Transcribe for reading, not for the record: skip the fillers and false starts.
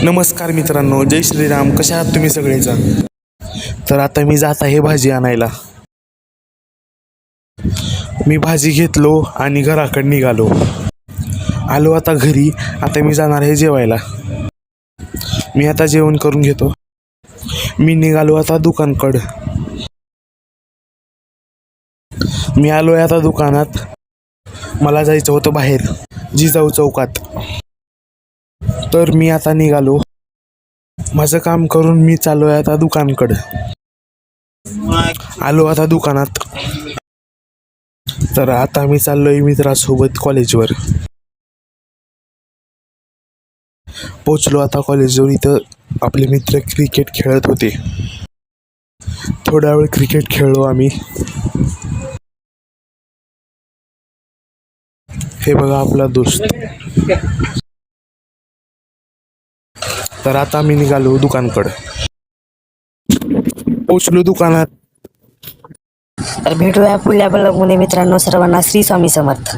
नमस्कार मित्रांनो, जय श्रीराम. कशा आहात तुम्ही सगळेजण? तर आता मी जात आहे भाजी आणायला. मी भाजी घेतलो आणि घराकडे निघालो. आलो आता घरी. आता मी जाणार आहे जेवायला. मी आता जेवण करून घेतो. मी निघालो आता दुकानकडं. मी आलो आहे आता दुकानात. मला जायचं होतं बाहेर जिजाऊ चौकात. तर मी आता निघालो. माझं काम करून मी चाललो आहे आता दुकानकडं. आलो आता दुकानात. तर आता मी चाललोय मित्रासोबत कॉलेजवर. पोचलो आता कॉलेजवर. इथं आपले मित्र क्रिकेट खेळत होते. थोडा वेळ क्रिकेट खेळलो आम्ही. हे बघा आपला दोस्त. तर आता मी निघालो दुकानकडं. पोचलो दुकानात. तर भेटूया पुढल्या ब्लॉगमध्ये मित्रांनो. सर्वांना श्री स्वामी समर्थ.